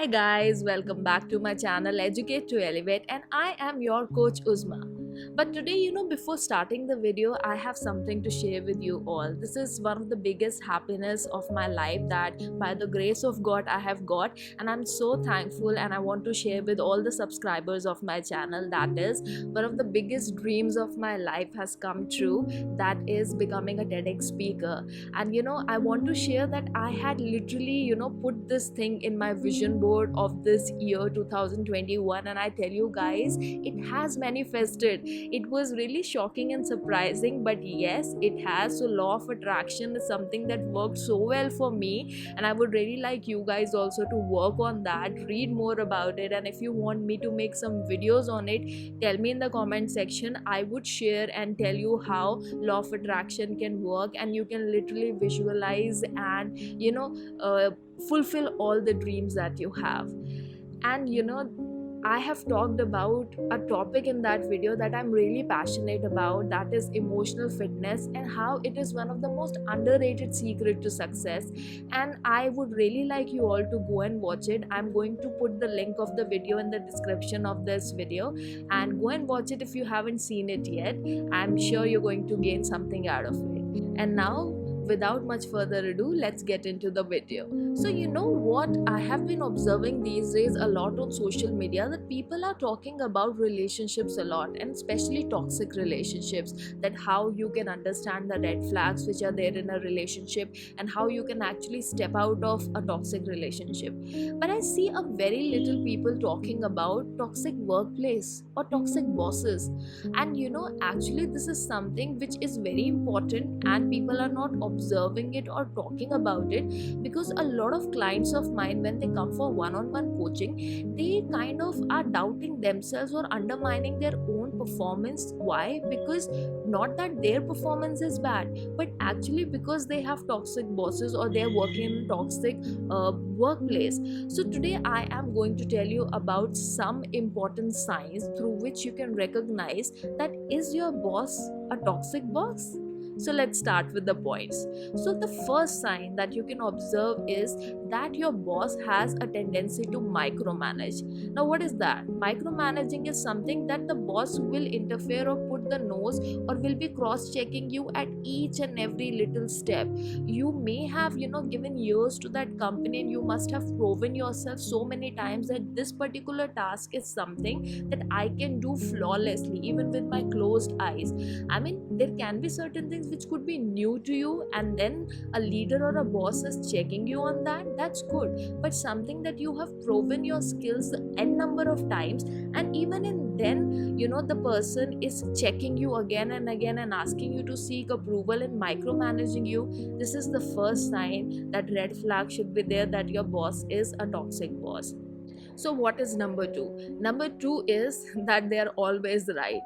Hi guys, welcome back to my channel Educate to Elevate, and I am your coach Uzma. But today, before starting the video, I have something to share with you all. This is one of the biggest happiness of my life that by the grace of God I have got, and I'm so thankful, and I want to share with all the subscribers of my channel. That is one of the biggest dreams of my life has come true, that is becoming a Tedx speaker. And I want to share that I had literally put this thing in my vision board of this year 2021, and I tell you guys, it has manifested. It was really shocking and surprising, but yes, it has. So law of attraction is something that worked so well for me, and I would really like you guys also to work on that, read more about it, and if you want me to make some videos on it, tell me in the comment section. I would share and tell you how law of attraction can work, and you can literally visualize and fulfill all the dreams that you have. And I have talked about a topic in that video that I'm really passionate about, that is emotional fitness, and how it is one of the most underrated secret to success. And I would really like you all to go and watch it. I'm going to put the link of the video in the description of this video, and go and watch it if you haven't seen it yet. I'm sure you're going to gain something out of it. And now, without much further ado, let's get into the video. So what I have been observing these days a lot on social media, that people are talking about relationships a lot, and especially toxic relationships, that how you can understand the red flags which are there in a relationship, and how you can actually step out of a toxic relationship. But I see a very little people talking about toxic workplace or toxic bosses. And actually this is something which is very important, and people are not observing it or talking about it, because a lot of clients of mine, when they come for one-on-one coaching, they kind of are doubting themselves or undermining their own performance. Why? Because not that their performance is bad, but actually because they have toxic bosses, or they are working in a toxic workplace. So today I am going to tell you about some important signs through which you can recognize that is your boss a toxic boss. So let's start with the points. So the first sign that you can observe is that your boss has a tendency to micromanage. Now what is that? Micromanaging is something that the boss will interfere or put the nose, or will be cross-checking you at each and every little step. You may have given years to that company, and you must have proven yourself so many times that this particular task is something that I can do flawlessly even with my closed eyes. I mean, there can be certain things which could be new to you, and then a leader or a boss is checking you on that. That's good, but something that you have proven your skills n number of times, and even in then the person is checking you again and again and asking you to seek approval and micromanaging you. This is the first sign that red flag should be there, that your boss is a toxic boss. So what is number two? Number two is that they are always right.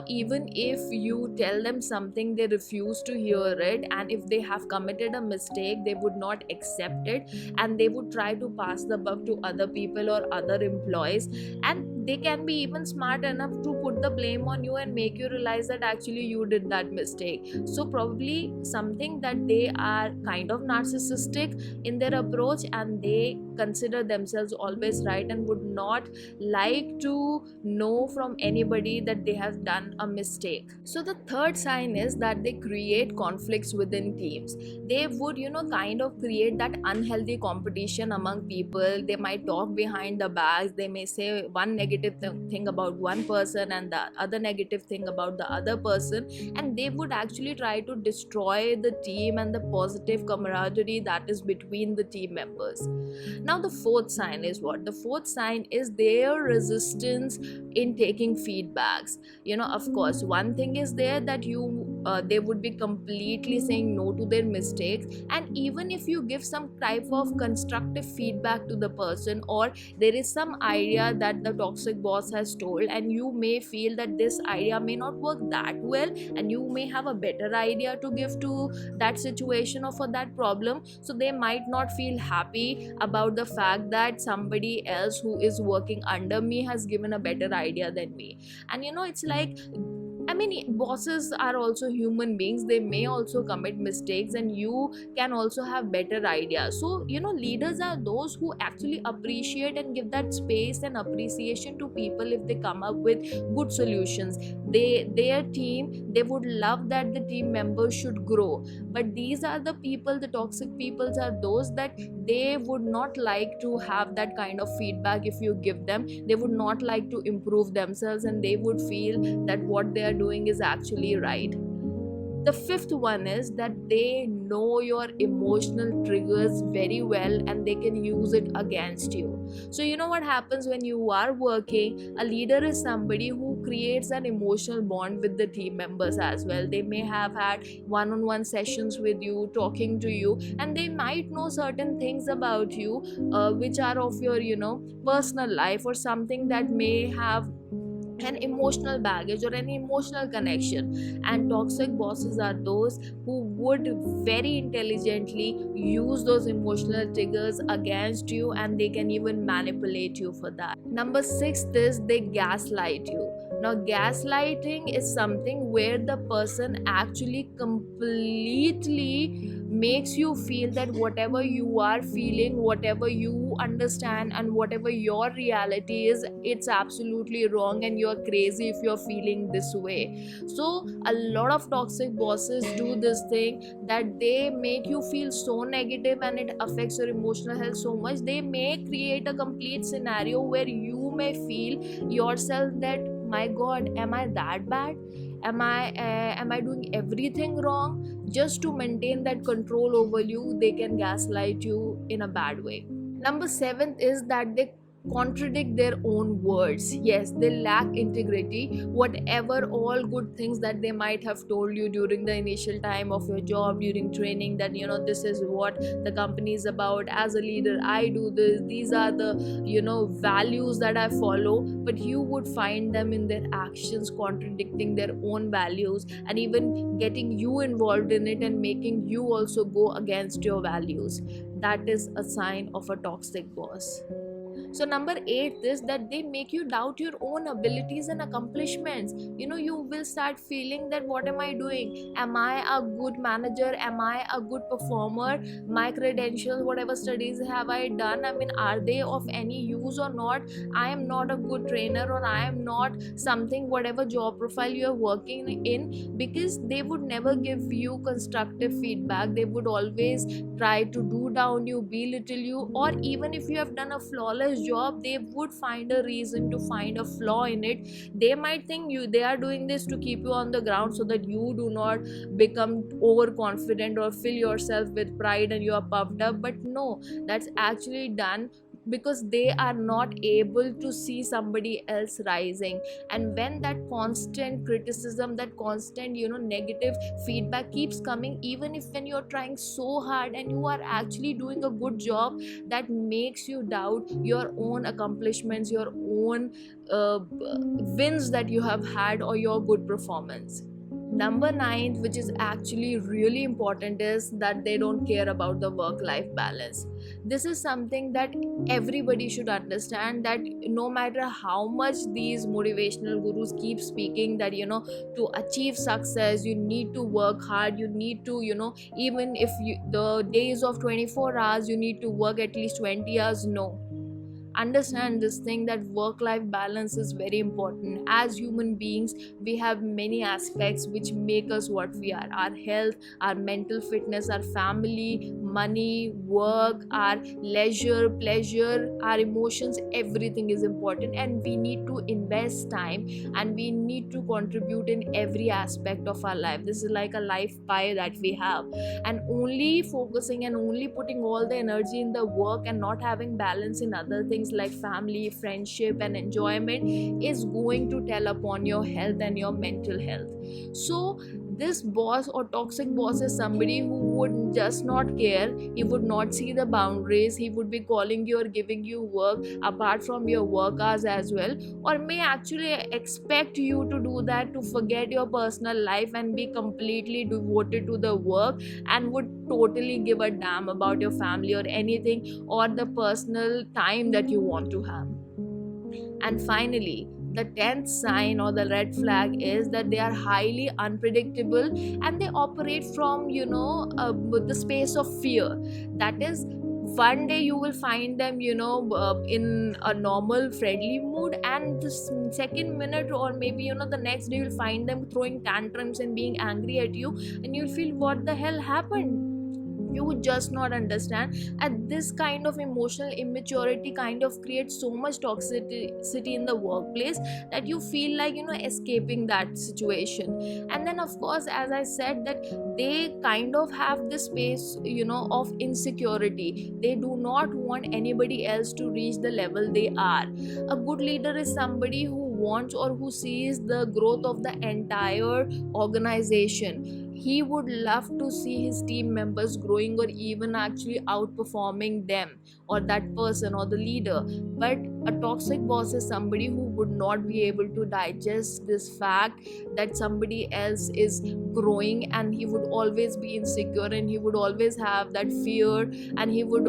Even if you tell them something, they refuse to hear it, and if they have committed a mistake, they would not accept it, and they would try to pass the buck to other people or other employees, and they can be even smart enough to put the blame on you and make you realize that actually you did that mistake. So probably something that they are kind of narcissistic in their approach, and they consider themselves always right and would not like to know from anybody that they have done a mistake. So the third sign is that they create conflicts within teams. They would kind of create that unhealthy competition among people. They might talk behind the backs. They may say one negative thing about one person and the other negative thing about the other person, and they would actually try to destroy the team and the positive camaraderie that is between the team members. Now the fourth sign is what? The fourth sign is their resistance in taking feedbacks. Of course, one thing is there that they would be completely saying no to their mistakes, and even if you give some type of constructive feedback to the person, or there is some idea that the toxic boss has told, and you may feel that this idea may not work that well, and you may have a better idea to give to that situation or for that problem, so they might not feel happy about the fact that somebody else who is working under me has given a better idea than me. And it's like I mean, bosses are also human beings. They may also commit mistakes, and you can also have better ideas. So, leaders are those who actually appreciate and give that space and appreciation to people if they come up with good solutions. Their team, they would love that the team members should grow. But these are the people, the toxic peoples are those that they would not like to have that kind of feedback if you give them. They would not like to improve themselves, and they would feel that what they are doing is actually right. The fifth one is that they know your emotional triggers very well, and they can use it against you. So, what happens when you are working? A leader is somebody who creates an emotional bond with the team members as well. They may have had one on one sessions with you, talking to you, and they might know certain things about you, which are of your, personal life, or something that may have an emotional baggage or an emotional connection. And toxic bosses are those who would very intelligently use those emotional triggers against you, and they can even manipulate you for that. Number 6 is they gaslight you. Now, gaslighting is something where the person actually completely makes you feel that whatever you are feeling, whatever you understand, and whatever your reality is, it's absolutely wrong, and you're crazy if you're feeling this way. So, a lot of toxic bosses do this thing, that they make you feel so negative and it affects your emotional health so much. They may create a complete scenario where you may feel yourself that, my god, am I that bad? Am I doing everything wrong? Just to maintain that control over you, they can gaslight you in a bad way. Number 7 is that they contradict their own words. Yes, they lack integrity. Whatever all good things that they might have told you during the initial time of your job, during training, that this is what the company is about. As a leader, I do this. These are the values that I follow. But you would find them in their actions contradicting their own values, and even getting you involved in it and making you also go against your values. That is a sign of a toxic boss. So number 8 is that they make you doubt your own abilities and accomplishments. You will start feeling that, what am I doing? Am I a good manager? Am I a good performer? My credentials, whatever studies have I done, I mean, are they of any use or not? I am not a good trainer, or I am not something, whatever job profile you are working in, because they would never give you constructive feedback. They would always try to do down you, belittle you, or even if you have done a flawless job, they would find a reason to find a flaw in it. They might think they are doing this to keep you on the ground, so that you do not become overconfident or fill yourself with pride and you are puffed up. But no, that's actually done because they are not able to see somebody else rising. And when that constant criticism, that constant negative feedback keeps coming, even if when you're trying so hard and you are actually doing a good job, that makes you doubt your own accomplishments, your own wins that you have had, or your good performance. Number 9, which is actually really important, is that they don't care about the work-life balance. This is something that everybody should understand, that no matter how much these motivational gurus keep speaking that to achieve success you need to work hard, you need to even if the days of 24 hours, you need to work at least 20 hours. No, understand this thing, that work life balance is very important. As human beings, we have many aspects which make us what we are: our health, our mental fitness, our family, money, work, our leisure, pleasure, our emotions. Everything is important, and we need to invest time, and we need to contribute in every aspect of our life. This is like a life pie that we have, and only focusing and only putting all the energy in the work and not having balance in other things like family, friendship, and enjoyment is going to tell upon your health and your mental health. So this boss or toxic boss is somebody who would just not care. He would not see the boundaries. He would be calling you or giving you work apart from your work hours as well, or may actually expect you to do that, to forget your personal life and be completely devoted to the work, and would totally give a damn about your family or anything, or the personal time that you want to have. And finally, The 10th sign or the red flag is that they are highly unpredictable and they operate from the space of fear. That is, one day you will find them in a normal friendly mood, and the second minute or maybe the next day you'll find them throwing tantrums and being angry at you, and you'll feel what the hell happened. You would just not understand. And this kind of emotional immaturity kind of creates so much toxicity in the workplace that you feel like escaping that situation. And then of course, as I said, that they kind of have this space of insecurity. They do not want anybody else to reach the level they are. A good leader is somebody who wants or who sees the growth of the entire organization. He would love to see his team members growing or even actually outperforming them or that person or the leader. But a toxic boss is somebody who would not be able to digest this fact that somebody else is growing, and he would always be insecure and he would always have that fear, and he would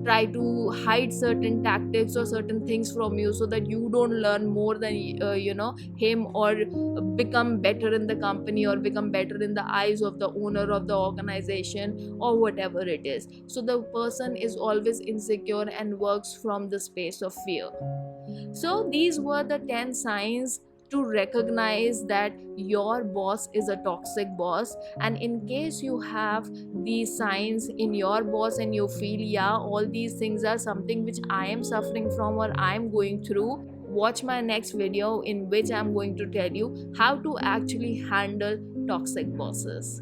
try to hide certain tactics or certain things from you so that you don't learn more than him, or become better in the company or become better in the eyes of the owner of the organization or whatever it is. So the person is always insecure and works from the space of fear. So these were the 10 signs to recognize that your boss is a toxic boss. And in case you have these signs in your boss and you feel, yeah, all these things are something which I am suffering from or I am going through, watch my next video in which I'm going to tell you how to actually handle toxic bosses.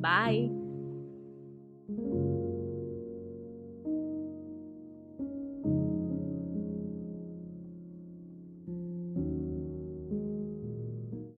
Bye.